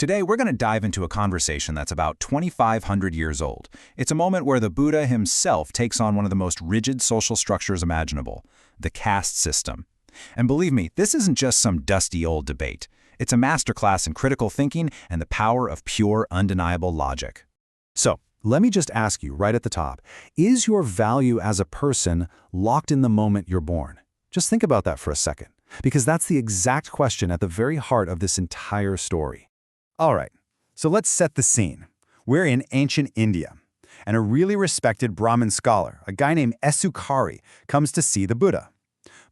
Today, we're going to dive into a conversation that's about 2,500 years old. It's a moment where the Buddha himself takes on one of the most rigid social structures imaginable, the caste system. And believe me, this isn't just some dusty old debate. It's a masterclass in critical thinking and the power of pure, undeniable logic. So, let me just ask you right at the top, is your value as a person locked in the moment you're born? Just think about that for a second, because that's the exact question at the very heart of this entire story. All right, so let's set the scene. We're in ancient India, and a really respected Brahmin scholar, a guy named Esukārī, comes to see the Buddha.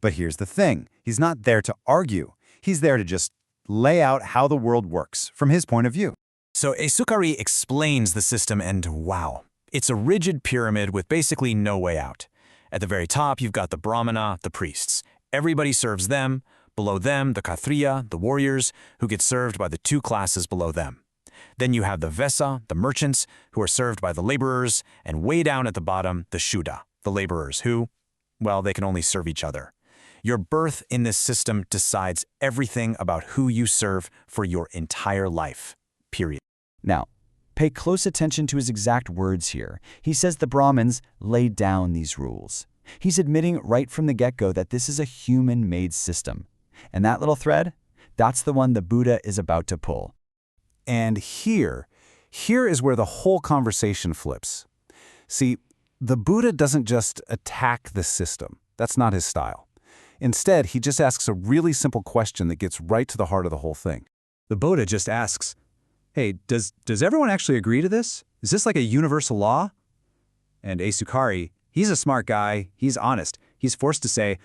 But here's the thing, he's not there to argue. He's there to just lay out how the world works from his point of view. So Esukārī explains the system, and wow, it's a rigid pyramid with basically no way out. At the very top, you've got the Brahmana, the priests. Everybody serves them. Below them, the Kshatriya, the warriors, who get served by the two classes below them. Then you have the Vesa, the merchants, who are served by the laborers, and way down at the bottom, the Shuddha, the laborers, who, well, they can only serve each other. Your birth in this system decides everything about who you serve for your entire life, period. Now, pay close attention to his exact words here. He says the Brahmins laid down these rules. He's admitting right from the get-go that this is a human-made system. And that little thread, that's the one the Buddha is about to pull. And here is where the whole conversation flips. See, the Buddha doesn't just attack the system. That's not his style. Instead, he just asks a really simple question that gets right to the heart of the whole thing. The Buddha just asks, hey, does everyone actually agree to this? Is this like a universal law? And Esukārī, he's a smart guy, he's honest. He's forced to say,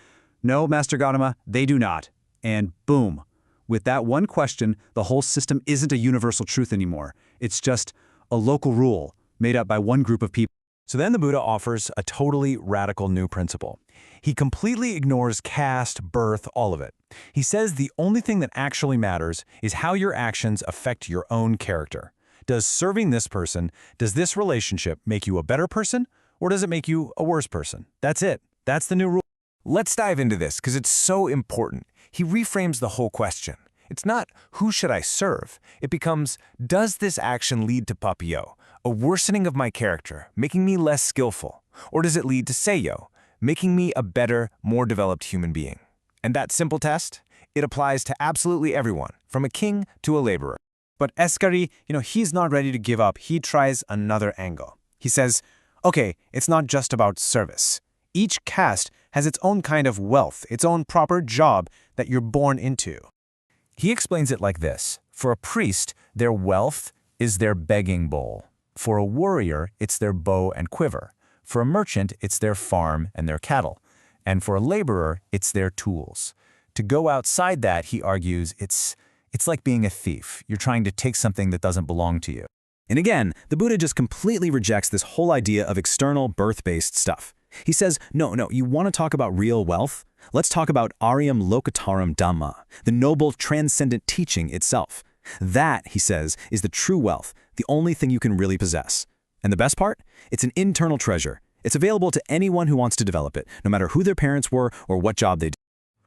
no, Master Gautama, they do not. And boom, with that one question, the whole system isn't a universal truth anymore. It's just a local rule made up by one group of people. So then the Buddha offers a totally radical new principle. He completely ignores caste, birth, all of it. He says the only thing that actually matters is how your actions affect your own character. Does serving this person, does this relationship make you a better person, or does it make you a worse person? That's it. That's the new rule. Let's dive into this because it's so important. He reframes the whole question. It's not, who should I serve? It becomes, does this action lead to papillo, a worsening of my character, making me less skillful? Or does it lead to seyo, making me a better, more developed human being? And that simple test, it applies to absolutely everyone, from a king to a laborer. But Esukārī, he's not ready to give up. He tries another angle. He says, okay, it's not just about service. Each caste has its own kind of wealth, its own proper job that you're born into. He explains it like this. For a priest, their wealth is their begging bowl. For a warrior, it's their bow and quiver. For a merchant, it's their farm and their cattle. And for a laborer, it's their tools. To go outside that, he argues, it's like being a thief. You're trying to take something that doesn't belong to you. And again, the Buddha just completely rejects this whole idea of external birth-based stuff. He says, no, you want to talk about real wealth? Let's talk about Aryam Lokataram Dhamma, the noble transcendent teaching itself. That, he says, is the true wealth, the only thing you can really possess. And the best part? It's an internal treasure. It's available to anyone who wants to develop it, no matter who their parents were or what job they did.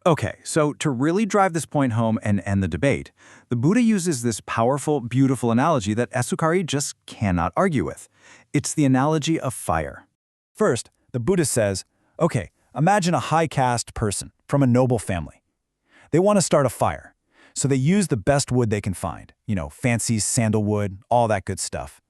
Okay, so to really drive this point home and end the debate, the Buddha uses this powerful, beautiful analogy that Esukārī just cannot argue with. It's the analogy of fire. First, the Buddha says, okay, imagine a high caste person from a noble family. They want to start a fire, so they use the best wood they can find, fancy sandalwood, all that good stuff,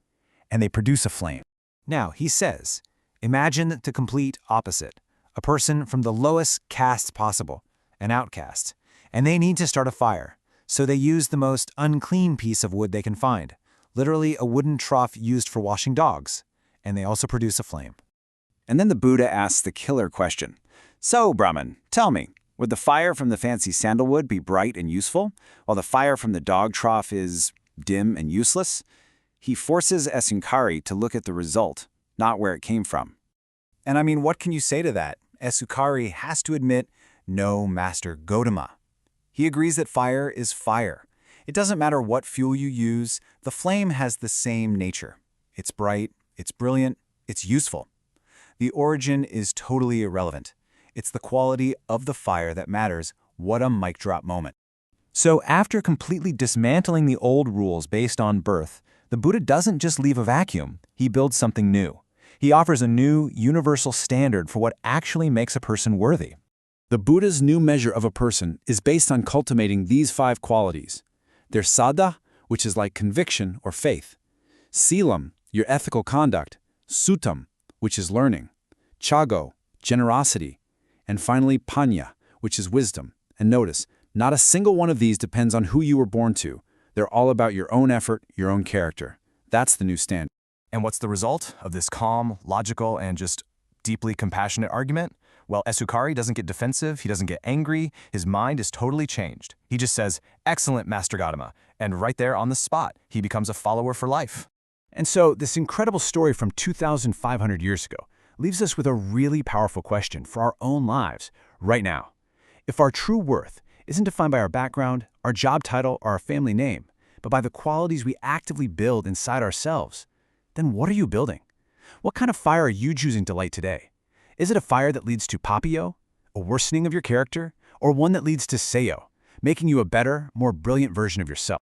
and they produce a flame. Now, he says, imagine the complete opposite, a person from the lowest caste possible, an outcast, and they need to start a fire, so they use the most unclean piece of wood they can find, literally a wooden trough used for washing dogs, and they also produce a flame. And then the Buddha asks the killer question. So, Brahman, tell me, would the fire from the fancy sandalwood be bright and useful, while the fire from the dog trough is dim and useless? He forces Esukārī to look at the result, not where it came from. And I mean, what can you say to that? Esukārī has to admit, no, Master Gautama. He agrees that fire is fire. It doesn't matter what fuel you use, the flame has the same nature. It's bright, it's brilliant, it's useful. The origin is totally irrelevant. It's the quality of the fire that matters. What a mic drop moment. So after completely dismantling the old rules based on birth, the Buddha doesn't just leave a vacuum, he builds something new. He offers a new, universal standard for what actually makes a person worthy. The Buddha's new measure of a person is based on cultivating these 5 qualities. There's saddha, which is like conviction or faith. Silam, your ethical conduct. Suttam, which is learning. Chago, generosity. And finally, panya, which is wisdom. And notice, not a single one of these depends on who you were born to. They're all about your own effort, your own character. That's the new standard. And what's the result of this calm, logical, and just deeply compassionate argument? Well, Esukārī doesn't get defensive, he doesn't get angry, his mind is totally changed. He just says, "Excellent, Master Gautama," and right there on the spot, he becomes a follower for life. And so this incredible story from 2,500 years ago leaves us with a really powerful question for our own lives right now. If our true worth isn't defined by our background, our job title, or our family name, but by the qualities we actively build inside ourselves, then what are you building? What kind of fire are you choosing to light today? Is it a fire that leads to papio, a worsening of your character, or one that leads to seyo, making you a better, more brilliant version of yourself?